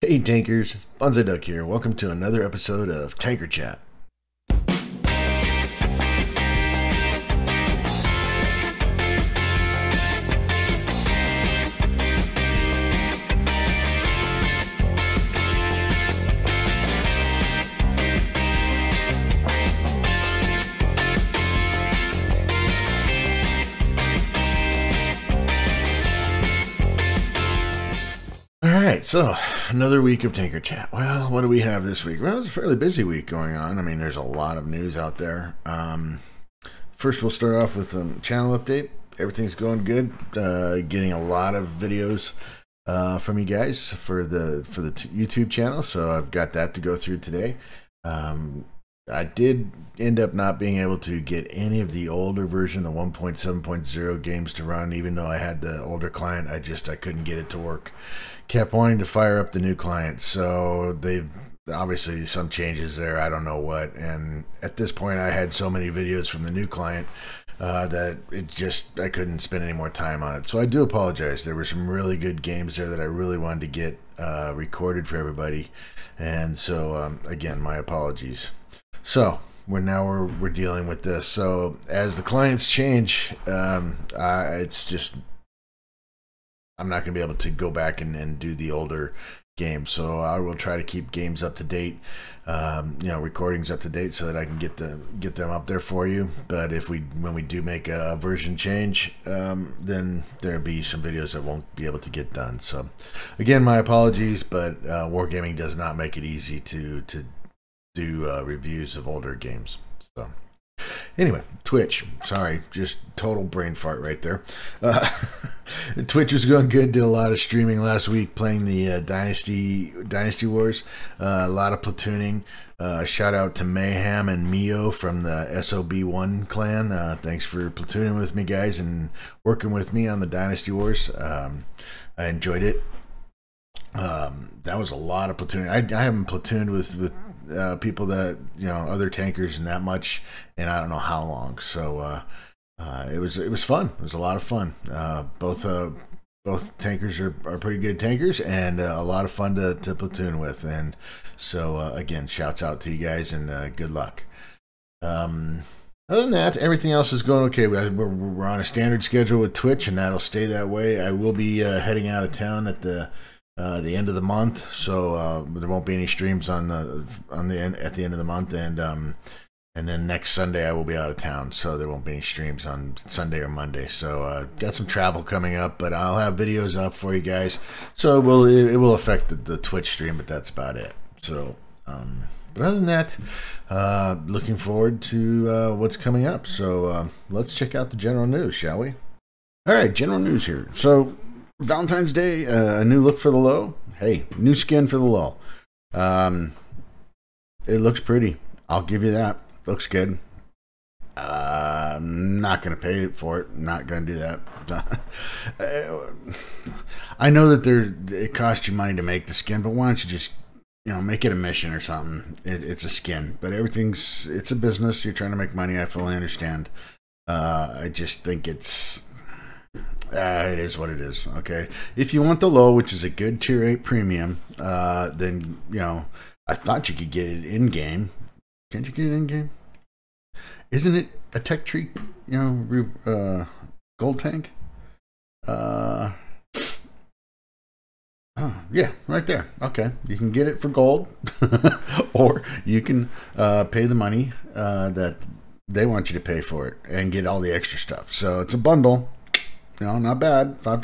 Hey tankers, Bonsai Duck here. Welcome to another episode of Tanker Chat. Alright, so another week of Tanker Chat. Well, what do we have this week? Well, it's a fairly busy week going on. I mean, there's a lot of news out there. First, we'll start off with a channel update. Everything's going good. Getting a lot of videos from you guys for the YouTube channel, so I've got that to go through today. I did end up not being able to get any of the older version, the 1.7.0 games to run, even though I had the older client. I couldn't get it to work. Kept wanting to fire up the new client, so they've obviously some changes there. I don't know what, and at this point I had so many videos from the new client that I couldn't spend any more time on it. So I do apologize. There were some really good games there that I really wanted to get recorded for everybody, and so again, my apologies. So we're dealing with this. So as the clients change, it's just I'm not going to be able to go back and do the older games. So I will try to keep games up to date, recordings up to date, so that I can get them up there for you. But when we do make a version change, then there'll be some videos that won't be able to get done. So again, my apologies, but Wargaming does not make it easy to do reviews of older games. So anyway, Twitch, sorry, just total brain fart right there. Twitch was going good. Did a lot of streaming last week, playing the Dynasty Wars, a lot of platooning. Shout out to Mayhem and Mio from the SOB1 clan. Thanks for platooning with me, guys, and working with me on the Dynasty Wars. I enjoyed it. That was a lot of platooning. I haven't platooned with people that, other tankers and that much, and I don't know how long. So it was fun. It was a lot of fun. Both tankers are pretty good tankers, and a lot of fun to platoon with. And so again, shouts out to you guys, and good luck. Other than that, everything else is going okay. We're on a standard schedule with Twitch, and that'll stay that way. I will be heading out of town at the end of the month, so there won't be any streams at the end of the month, and then next Sunday I will be out of town, so there won't be any streams on Sunday or Monday. So got some travel coming up, but I'll have videos up for you guys. So it will affect the Twitch stream, but that's about it. So but other than that, looking forward to what's coming up. So let's check out the general news, shall we? All right, general news here. So Valentine's Day, a new look for the low. Hey, new skin for the low. It looks pretty. I'll give you that. Looks good. I'm not going to pay for it. Not going to do that. I know that it costs you money to make the skin, but why don't you just make it a mission or something? It's a skin, but it's a business. You're trying to make money. I fully understand. I just think it is what it is. Okay, if you want the low, which is a good tier 8 premium, then I thought you could get it in game. Can't you get it in game? Isn't it a tech tree? Gold tank. Oh yeah, right there. Okay, you can get it for gold, or you can pay the money that they want you to pay for it and get all the extra stuff. So it's a bundle. Not bad. 4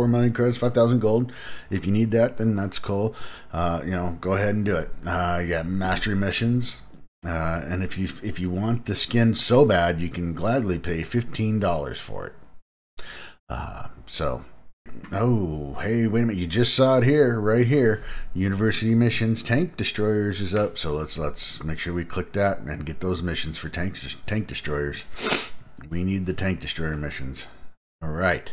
million credits, 5,000 gold. If you need that, then that's cool. Go ahead and do it. You got mastery missions, and if you want the skin so bad, you can gladly pay $15 for it. Oh, hey, wait a minute! You just saw it here, right here. University missions, tank destroyers is up. So let's make sure we click that and get those missions for tank destroyers. We need the tank destroyer missions. All right.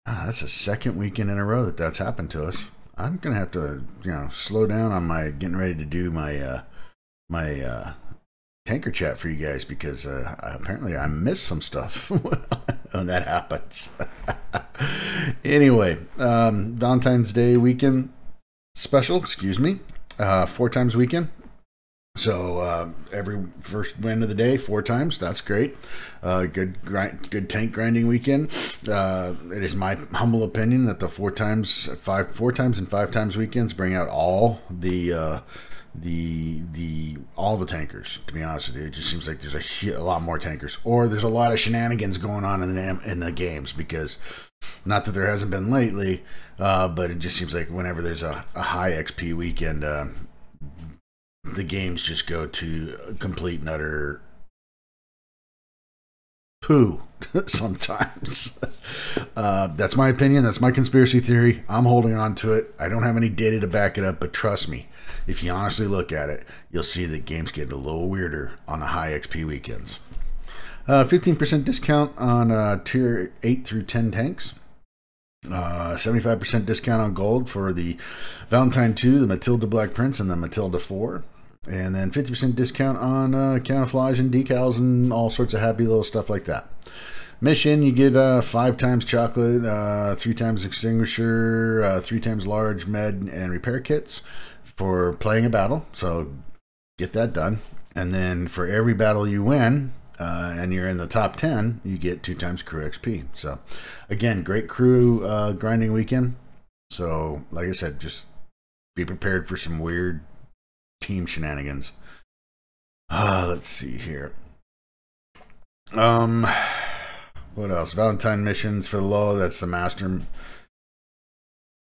That's the second weekend in a row that's happened to us. I'm gonna have to, slow down on my getting ready to do my tanker chat for you guys, because apparently I missed some stuff when that happens. Anyway, Valentine's Day weekend. special, excuse me, 4x weekend. So every first win of the day, 4x. That's great. Good tank grinding weekend. It is my humble opinion that the 4x and 5x weekends bring out all the tankers. To be honest with you, it just seems like there's a lot more tankers, or there's a lot of shenanigans going on in the games, because not that there hasn't been lately, but it just seems like whenever there's a high XP weekend, the games just go to complete and utter poo sometimes. That's my opinion. That's my conspiracy theory. I'm holding on to it. I don't have any data to back it up, but trust me, if you honestly look at it, you'll see that games get a little weirder on the high XP weekends. 15% discount on tier 8 through 10 tanks. 75% discount on gold for the Valentine 2, the Matilda Black Prince, and the Matilda 4. And then 50% discount on camouflage and decals and all sorts of happy little stuff like that. Mission, you get 5x chocolate, 3x extinguisher, 3x large med and repair kits for playing a battle. So get that done. And then for every battle you win, and you're in the top 10, you get 2x crew XP. So again, great crew grinding weekend. So like I said, just be prepared for some weird team shenanigans. Let's see here. What else? Valentine missions for the low. That's the master.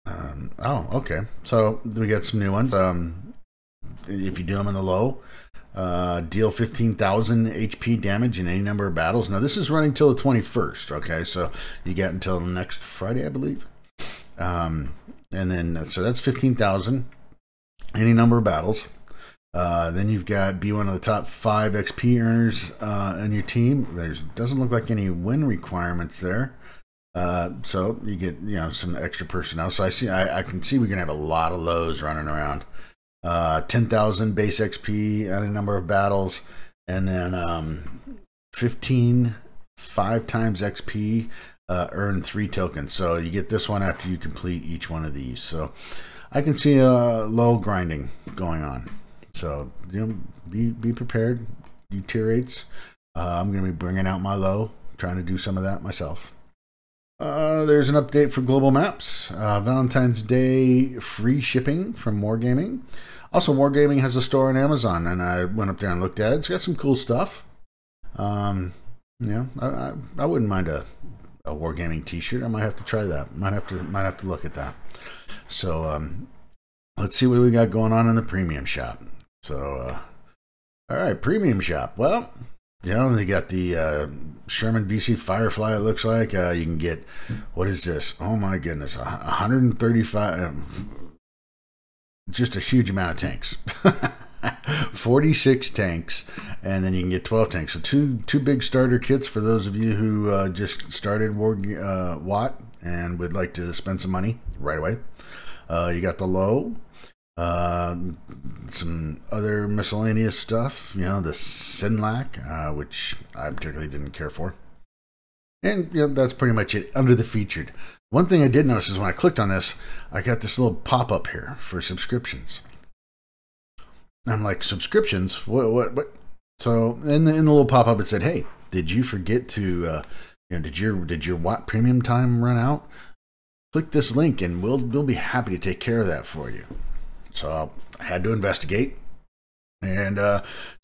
Oh, okay. So we got some new ones. If you do them in the low, deal 15,000 HP damage in any number of battles. Now this is running till the 21st. Okay, so you got until next Friday, I believe. And then so that's 15,000. Any number of battles. Then you've got be one of the top 5 XP earners in your team. Doesn't look like any win requirements there. So you get some extra personnel. So I can see we're gonna have a lot of lows running around. 10,000 base XP on a number of battles, and then 15 5x XP earn 3 tokens. So you get this one after you complete each one of these. So I can see a low grinding going on. So be prepared, you tier 8s. I'm going to be bringing out my low, trying to do some of that myself. There's an update for global maps. Valentine's Day free shipping from Wargaming. Also, Wargaming has a store on Amazon, and I went up there and looked at it. It's got some cool stuff. I wouldn't mind a Wargaming T-shirt. I might have to try that. Might have to look at that. So let's see what we got going on in the premium shop. So all right, premium shop. Well, they got the Sherman VC Firefly, it looks like. You can get, what is this? Oh my goodness, 135, just a huge amount of tanks. 46 tanks, and then you can get 12 tanks. So two big starter kits for those of you who just started WOT and would like to spend some money right away. You got the low. Some other miscellaneous stuff, the Sinlac, which I particularly didn't care for. And that's pretty much it under the featured. One thing I did notice is when I clicked on this, I got this little pop-up here for subscriptions. I'm like, subscriptions? What? So in the little pop-up it said, hey, did you forget to did your WOT premium time run out? Click this link and we'll be happy to take care of that for you. So I had to investigate, and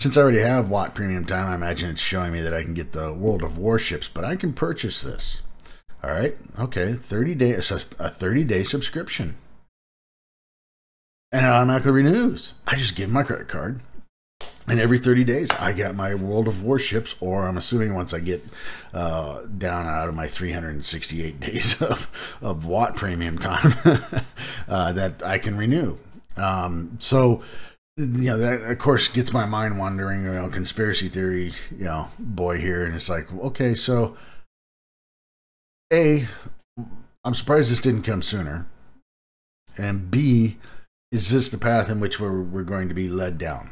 since I already have WOT premium time, I imagine it's showing me that I can get the World of Warships, but I can purchase this. All right, okay, 30-day, a 30-day subscription, and it automatically renews. I just give my credit card, and every 30 days I get my World of Warships, or I'm assuming once I get down out of my 368 days of WOT premium time, that I can renew. So that of course gets my mind wandering, conspiracy theory, boy here. And it's like, okay, so A, I'm surprised this didn't come sooner. And B, is this the path in which we're going to be led down?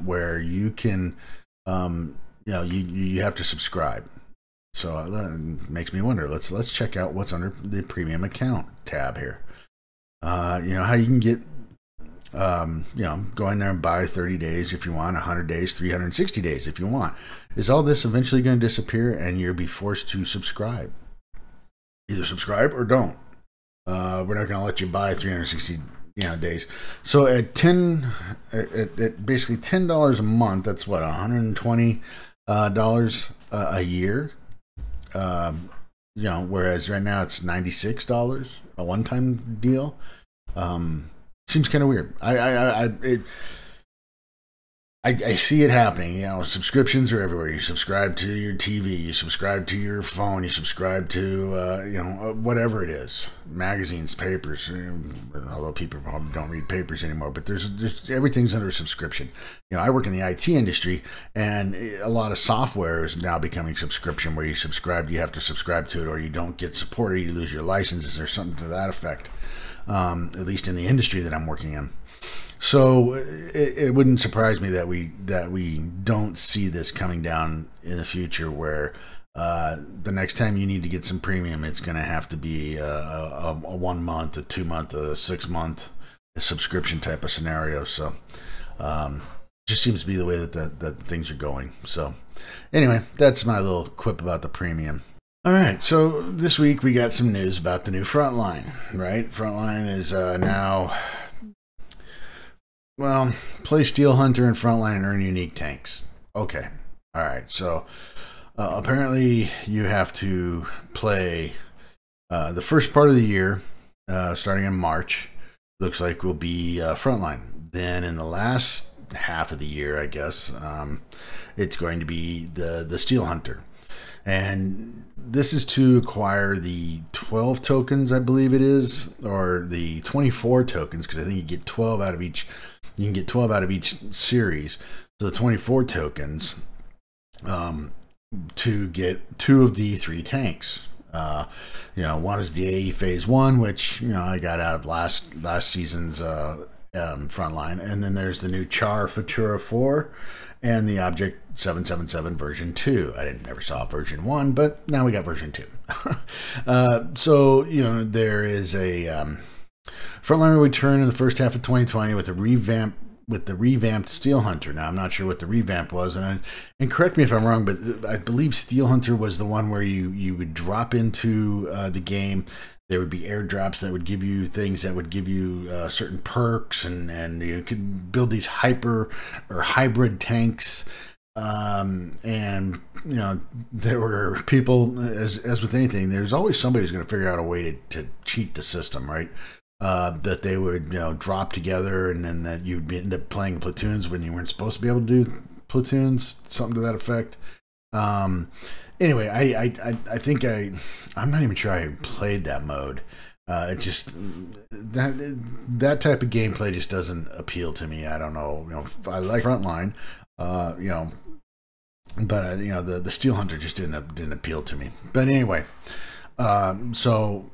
Where you can, you have to subscribe. So it makes me wonder, let's check out what's under the premium account tab here. You know, how you can get, you know, go in there and buy 30 days if you want, 100 days, 360 days if you want. Is all this eventually going to disappear and you'll be forced to subscribe? Either subscribe or don't. We're not going to let you buy 360 days. So at basically $10 a month, that's what, $120 a year. You know, whereas right now it's $96, a one-time deal. Seems kind of weird. I see it happening. You know, subscriptions are everywhere. You subscribe to your TV, you subscribe to your phone, you subscribe to you know, whatever it is, magazines, papers. Although people probably don't read papers anymore, but there's everything's under a subscription. You know, I work in the IT industry, and a lot of software is now becoming subscription, where you have to subscribe to it, or you don't get support, or you lose your licenses, or something to that effect. At least in the industry that I'm working in. So it wouldn't surprise me that we don't see this coming down in the future, where the next time you need to get some premium, it's going to have to be a 1 month, a 2 month, a 6 month subscription type of scenario. So just seems to be the way that things are going. So anyway, that's my little quip about the premium. All right, so this week we got some news about the new Frontline, right? Frontline is now, well, play Steel Hunter and Frontline and earn unique tanks. Okay, all right, so apparently you have to play the first part of the year, starting in March, looks like will be Frontline. Then in the last half of the year, I guess, it's going to be the Steel Hunter. And this is to acquire the 12 tokens, I believe it is, or the 24 tokens, because I think you get 12 out of each. You can get 12 out of each series. So the 24 tokens to get 2 of the 3 tanks. You know, one is the AE Phase 1, which, you know, I got out of last season's Frontline, and then there's the new Char Futura 4. And the Object 777 version 2. I never saw version 1, but now we got version 2. So, you know, there is a Frontline return in the first half of 2020 with the revamped Steel Hunter. Now, I'm not sure what the revamp was, and correct me if I'm wrong, but I believe Steel Hunter was the one where you would drop into the game. There would be airdrops that would give you things that would give you certain perks, and you could build these hyper or hybrid tanks. And you know, there were people, as with anything, there's always somebody who's going to figure out a way to cheat the system, right? That they would, you know, drop together, and then that you'd end up playing platoons when you weren't supposed to be able to do platoons, something to that effect. Anyway, I think I'm not even sure I played that mode. It just that type of gameplay just doesn't appeal to me. I don't know. You know, I like Frontline, you know, but you know, the Steel Hunter just didn't appeal to me. But anyway, so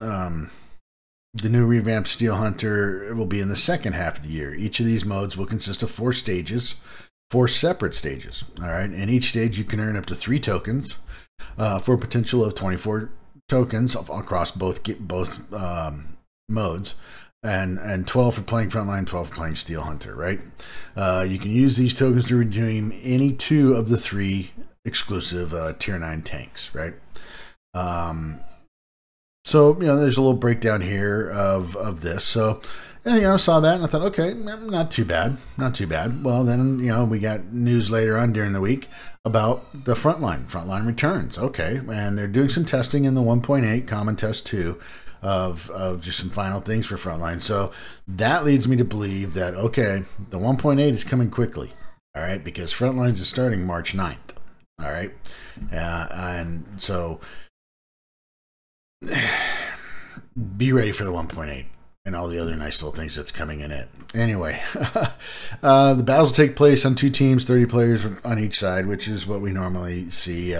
the new revamped Steel Hunter will be in the second half of the year. Each of these modes will consist of 4 stages. 4 separate stages. All right, in each stage you can earn up to 3 tokens for a potential of 24 tokens across both modes, and 12 for playing Frontline, 12 for playing Steel Hunter. Right, you can use these tokens to redeem any 2 of the 3 exclusive tier 9 tanks. Right. So, you know, there's a little breakdown here of this. So, and, you know, I saw that and I thought, okay, not too bad, not too bad. Well, then, you know, we got news later on during the week about the Frontline Returns. Okay, and they're doing some testing in the 1.8 Common Test 2 of just some final things for Frontline. So that leads me to believe that, okay, the 1.8 is coming quickly, all right, because Frontlines is starting March 9th, all right, and so be ready for the 1.8. And all the other nice little things that's coming in it. Anyway, the battles will take place on 2 teams, 30 players on each side, which is what we normally see.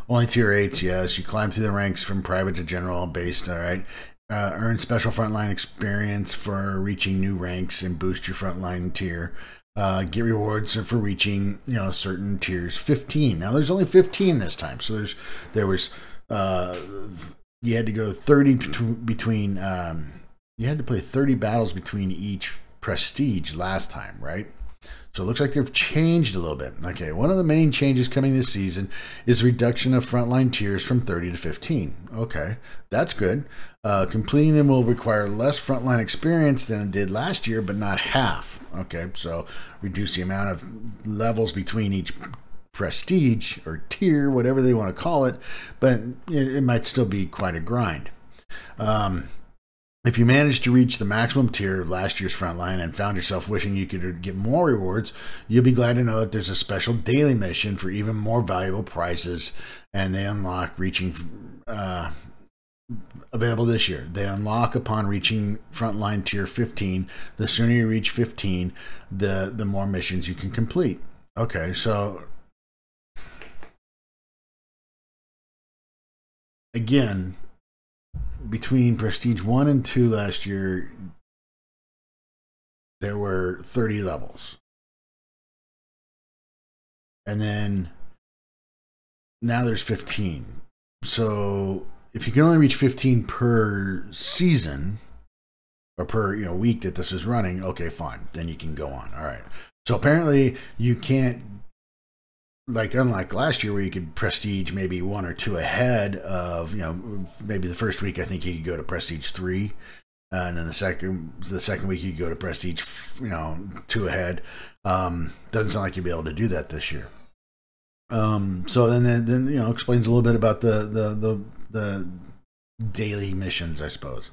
Only tier 8s, yes. You climb through the ranks from private to general based, all right. Earn special Frontline experience for reaching new ranks and boost your Frontline tier. Get rewards for reaching, you know, certain tiers. 15. Now, there's only 15 this time. So there was, you had to go 30 between, you had to play 30 battles between each prestige last time, right? So it looks like they've changed a little bit. Okay, one of the main changes coming this season is the reduction of frontline tiers from 30 to 15. Okay, that's good. Completing them will require less frontline experience than it did last year, but not half. Okay, so reduce the amount of levels between each prestige or tier, whatever they want to call it, but it might still be quite a grind. If you managed to reach the maximum tier of last year's Frontline and found yourself wishing you could get more rewards, you'll be glad to know that there's a special daily mission for even more valuable prizes, and they unlock available this year. They unlock upon reaching Frontline tier 15. The sooner you reach 15, the more missions you can complete. Okay, so again, between Prestige 1 and 2 last year, there were 30 levels. And then now there's 15. So if you can only reach 15 per season, or per week that this is running, okay, fine. Then you can go on. All right. So apparently you can't, unlike last year where you could prestige maybe 1 or 2 ahead of, maybe the first week I think you could go to prestige 3, and then the second week you could go to prestige 2 ahead. Doesn't sound like you'll be able to do that this year. So then explains a little bit about the daily missions, I suppose.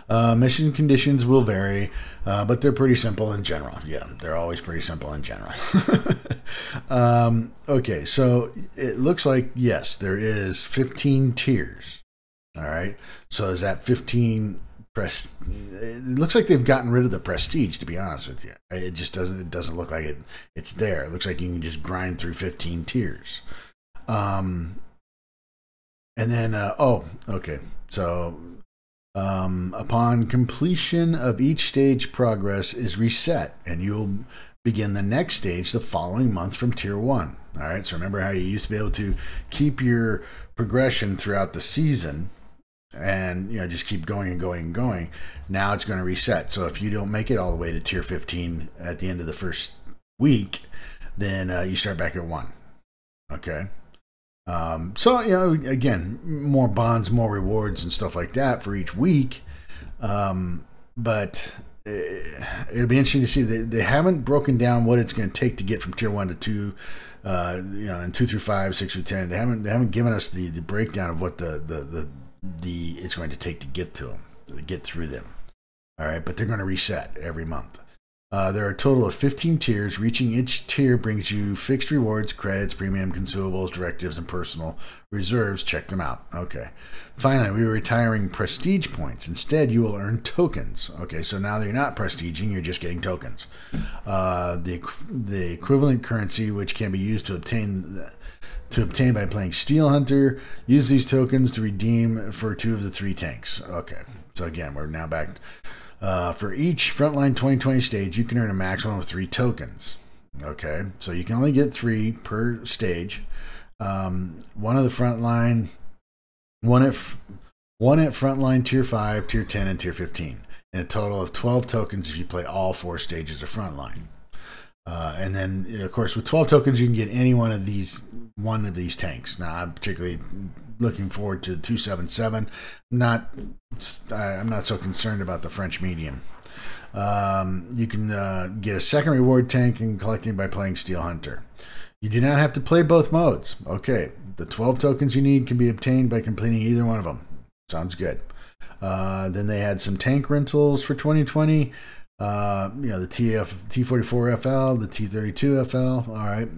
Mission conditions will vary, but they're pretty simple in general. Yeah, they're always pretty simple in general. Okay, so it looks like, yes, there is 15 tiers. All right, so is that 15 it looks like they've gotten rid of the prestige, to be honest with you. It just doesn't look like it's there. It looks like you can just grind through 15 tiers. And then okay, so upon completion of each stage, progress is reset, and you'll begin the next stage the following month from tier 1. All right, so remember how you used to be able to keep your progression throughout the season and just keep going and going and going. Now it's going to reset. So if you don't make it all the way to tier 15 at the end of the first week, then you start back at 1. Okay. So again, more bonds, more rewards and stuff like that for each week. But it'll be interesting to see. They haven't broken down what it's going to take to get from tier 1 to 2, and 2 through 5, 6 through 10. They haven't given us the breakdown of what it's going to take to get to them, to get through them. All right, but they're going to reset every month. There are a total of 15 tiers. Reaching each tier brings you fixed rewards, credits, premium, consumables, directives, and personal reserves. Check them out. Okay. Finally, we are retiring prestige points. Instead, you will earn tokens. Okay, so now you're not prestiging, you're just getting tokens. The equivalent currency, which can be used to obtain by playing Steel Hunter. Use these tokens to redeem for 2 of the 3 tanks. Okay, so again, we're now back. For each Frontline 2020 stage, you can earn a maximum of 3 tokens. Okay, so you can only get 3 per stage. One at Frontline Tier 5, Tier 10, and Tier 15. And a total of 12 tokens if you play all 4 stages of Frontline. And then, of course, with 12 tokens, you can get any one of these tanks. Now, I'm particularly looking forward to 277. I'm not so concerned about the French medium. You can get a second reward tank and collecting by playing Steel Hunter. You do not have to play both modes. Okay, the 12 tokens you need can be obtained by completing either one of them. Sounds good. Then they had some tank rentals for 2020. The T44FL, the T32FL. All right.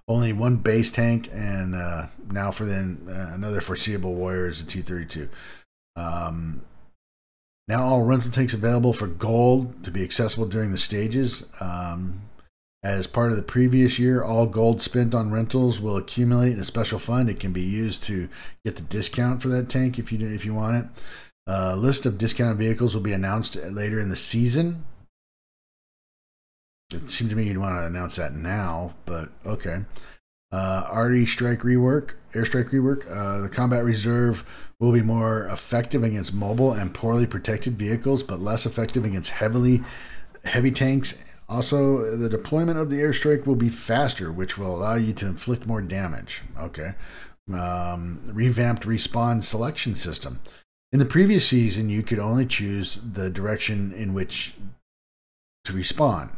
Only 1 base tank, and now for another foreseeable warrior is the T32. Now all rental tanks available for gold to be accessible during the stages. As part of the previous year, all gold spent on rentals will accumulate in a special fund. It can be used to get the discount for that tank if you want it. List of discounted vehicles will be announced later in the season. It seemed to me you'd want to announce that now, but okay. Airstrike rework. The combat reserve will be more effective against mobile and poorly protected vehicles, but less effective against heavy tanks. Also, the deployment of the airstrike will be faster, which will allow you to inflict more damage. Okay. Revamped respawn selection system. In the previous season, you could only choose the direction in which to respawn,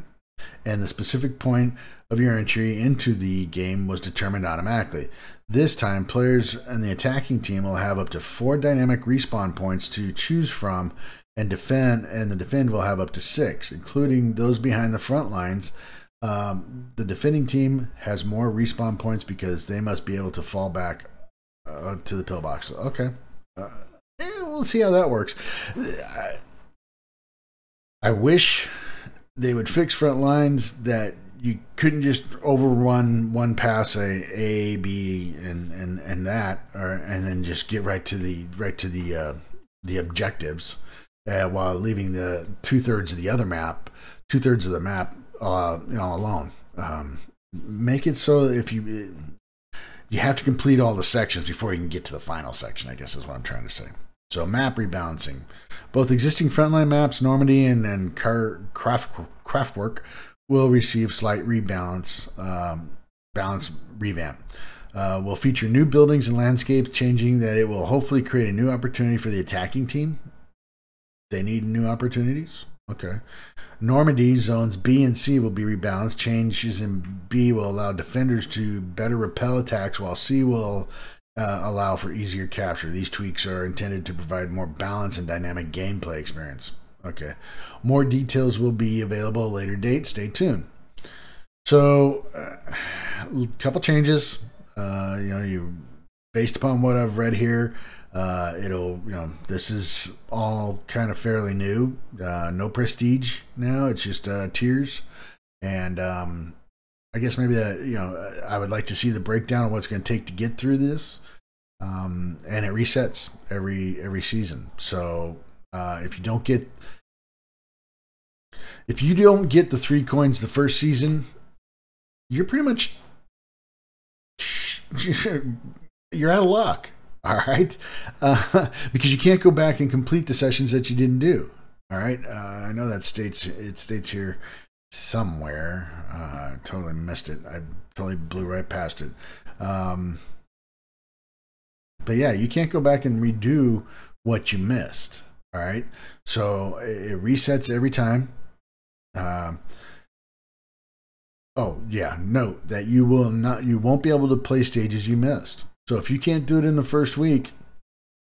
and the specific point of your entry into the game was determined automatically. This time, players and the attacking team will have up to 4 dynamic respawn points to choose from, and the defend will have up to 6, including those behind the front lines. The defending team has more respawn points because they must be able to fall back to the pillbox. Okay. We'll see how that works. I wish they would fix front lines that you couldn't just overrun one pass, A, B, and that, and then just get right to the objectives, while leaving the 2/3 of the other map, 2/3 of the map, alone. Make it so if you have to complete all the sections before you can get to the final section, I guess is what I'm trying to say. So map rebalancing. Both existing frontline maps, Normandy and Kraftwerk, will receive slight balance revamp. Will feature new buildings and landscapes, changing that it will hopefully create a new opportunity for the attacking team. They need new opportunities. Okay. Normandy zones B and C will be rebalanced. Changes in B will allow defenders to better repel attacks, while C will allow for easier capture. These tweaks are intended to provide more balance and dynamic gameplay experience. Okay. More details will be available at a later date. Stay tuned. So, a couple changes. Based upon what I've read here, this is all kind of fairly new. No prestige now. It's just tiers. And I guess maybe that, I would like to see the breakdown of what's going to take to get through this. And it resets every season. So if you don't get the 3 coins the first season, you're pretty much you're out of luck. All right, because you can't go back and complete the sessions that you didn't do. All right, I know that states here somewhere. I totally missed it. I totally blew right past it. But yeah, you can't go back and redo what you missed. All right, so it resets every time. Oh yeah, note that you won't be able to play stages you missed. So if you can't do it in the first week,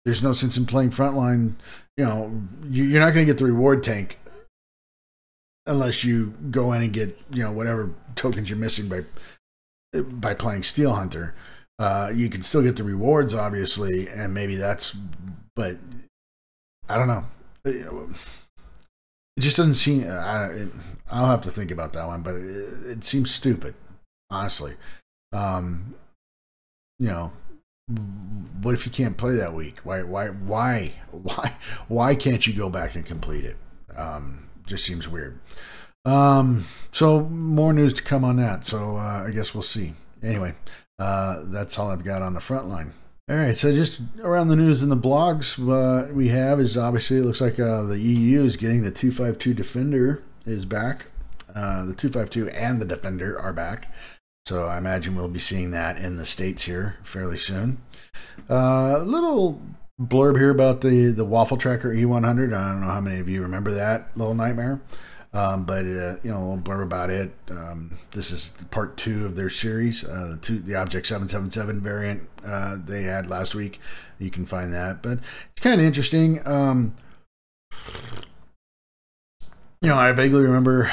there's no sense in playing Frontline. You're not going to get the reward tank unless you go in and get whatever tokens you're missing by playing Steel Hunter. You can still get the rewards, obviously, and maybe but I don't know. It just doesn't seem. I'll have to think about that one, but it seems stupid, honestly. What if you can't play that week? Why can't you go back and complete it? Just seems weird. So more news to come on that. So I guess we'll see. Anyway, that's all I've got on the front line. All right, so just around the news and the blogs, we have is obviously it looks like the EU is getting the 252 Defender is back. The 252 and the Defender are back. So I imagine we'll be seeing that in the States here fairly soon. Little blurb here about the Waffle Tracker E100. I don't know how many of you remember that little nightmare. But a little blurb about it. This is part 2 of their series. The Object 777 variant they had last week. You can find that, but it's kind of interesting. I vaguely remember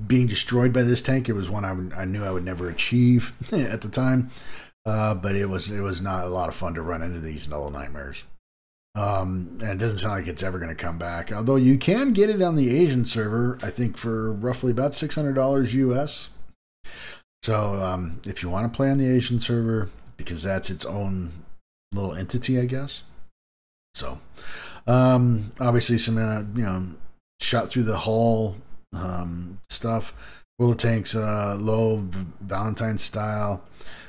being destroyed by this tank. It was one I knew I would never achieve at the time, but it was not a lot of fun to run into these little nightmares. And it doesn't sound like it's ever going to come back. Although you can get it on the Asian server, I think for roughly about $600 US. So if you want to play on the Asian server, because that's its own little entity, I guess. So obviously some shot through the hull stuff. Little tanks, low Valentine style.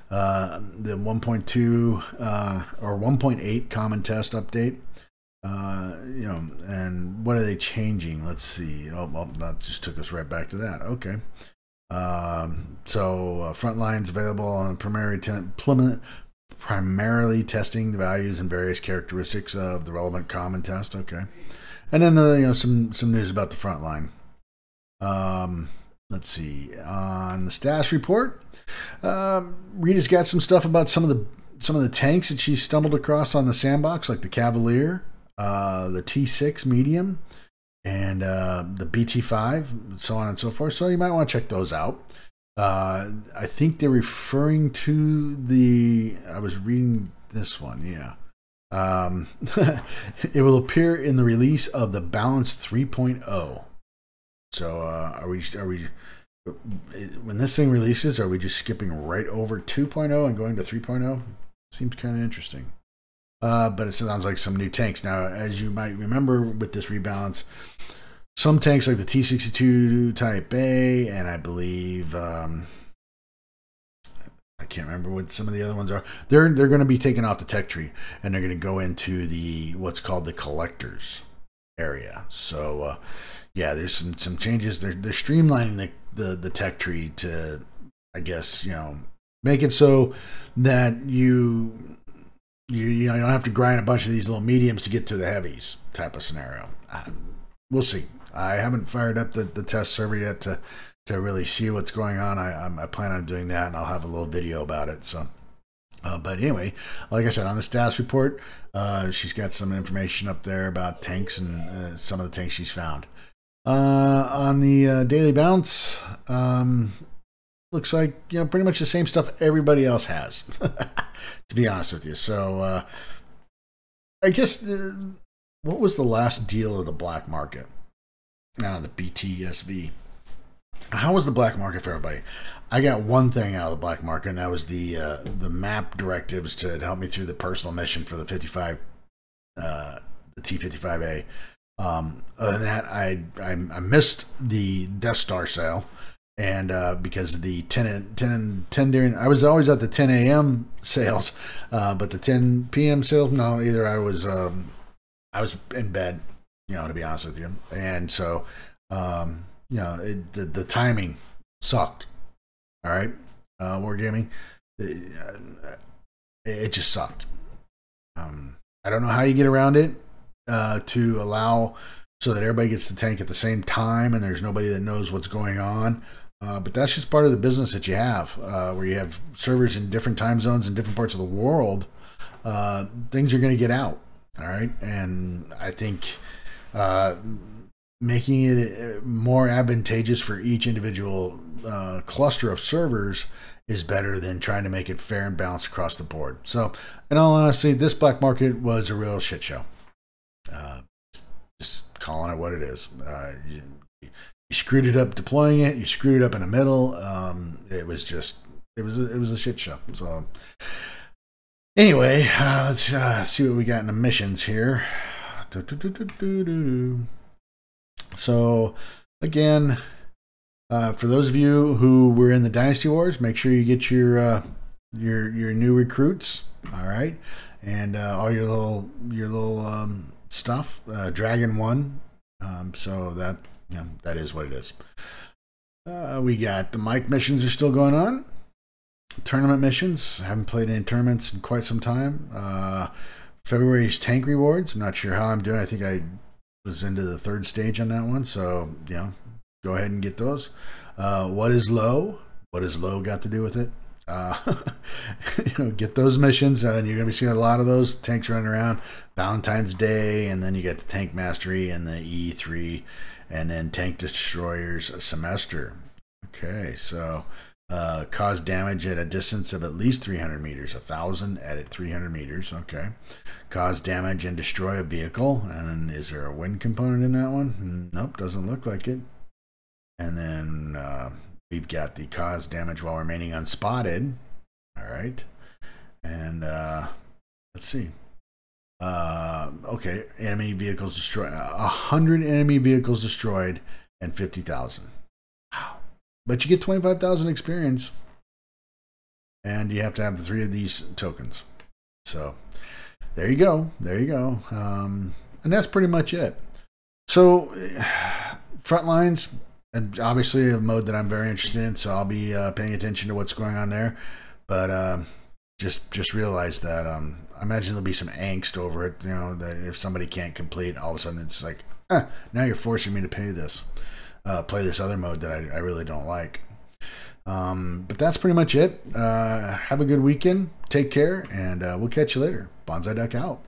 The 1.2 or 1.8 common test update. You know, and what are they changing? Let's see. Oh, well, that just took us right back to that. Okay. Frontline's available on primarily testing the values and various characteristics of the relevant common test. Okay. And then, you know, some news about the Frontline. Let's see. On the status report, Rita's got some stuff about some of the tanks that she stumbled across on the sandbox, like the Cavalier, the T6 medium, and the BT5, so on and so forth. So you might want to check those out. I think they're referring to I was reading this one, yeah. It will appear in the release of the Balance 3.0. So are we when this thing releases, are we just skipping right over 2.0 and going to 3.0? Seems kind of interesting. But it sounds like some new tanks. Now, as you might remember with this rebalance, some tanks like the T62 Type A, and I believe, I can't remember what some of the other ones are. They're going to be taken off the tech tree, and they're going to go into what's called the collectors area. So, yeah, there's some changes. They're streamlining the tech tree to, I guess, you know, make it so that you don't have to grind a bunch of these little mediums to get to the heavies type of scenario. We'll see. I haven't fired up the test server yet to really see what's going on. I plan on doing that, and I'll have a little video about it. So, but anyway, like I said, on the status report, she's got some information up there about tanks and some of the tanks she's found. On the daily bounce, looks like, you know, pretty much the same stuff everybody else has, to be honest with you. So, I guess, what was the last deal of the black market? The BTSV. How was the black market for everybody? I got one thing out of the black market, and that was the map directives to help me through the personal mission for the the T55A. Other than that, I missed the Death Star sale, and because of the 10 during, I was always at the 10 a.m. sales, but the 10 p.m. sales, no, either I was in bed, you know, to be honest with you, and so you know, the timing sucked. All right, Wargaming, it just sucked. I don't know how you get around it to allow so that everybody gets the tank at the same time and there's nobody that knows what's going on. But that's just part of the business that you have, where you have servers in different time zones in different parts of the world. Things are going to get out. All right. And I think making it more advantageous for each individual cluster of servers is better than trying to make it fair and balanced across the board. So, in all honesty, this black market was a real shit show. Just calling it what it is. You screwed it up deploying it. You screwed it up in the middle. It was a shit show. So, anyway, let's see what we got in the missions here. So, again, for those of you who were in the Dynasty Wars, make sure you get your new recruits. All right, and all your little stuff. Dragon 1. So that, you know, that is what it is. We got the Mike missions are still going on. Tournament missions. I haven't played any tournaments in quite some time. February's tank rewards. I'm not sure how I'm doing. I think I was into the 3rd stage on that one. So, you know, go ahead and get those. What is low? What has low got to do with it? You know, get those missions, and you're going to be seeing a lot of those tanks running around. Valentine's Day, and then you get the Tank Mastery and the E3, and then Tank Destroyers semester. Okay, so cause damage at a distance of at least 300 meters, 1,000 at 300 meters. Okay, cause damage and destroy a vehicle. And is there a wind component in that one? Nope, doesn't look like it. And then we've got the cause damage while remaining unspotted. All right, and let's see. Okay, enemy vehicles destroyed. 100 enemy vehicles destroyed and 50,000. Wow. But you get 25,000 experience, and you have to have 3 of these tokens. So there you go. There you go. And that's pretty much it. So Frontlines, and obviously a mode that I'm very interested in, so I'll be paying attention to what's going on there. But just realize that I imagine there'll be some angst over it. You know, that if somebody can't complete, all of a sudden it's like, now you're forcing me to play this other mode that I really don't like. But that's pretty much it. Have a good weekend. Take care, and we'll catch you later. Bonsai Duck out.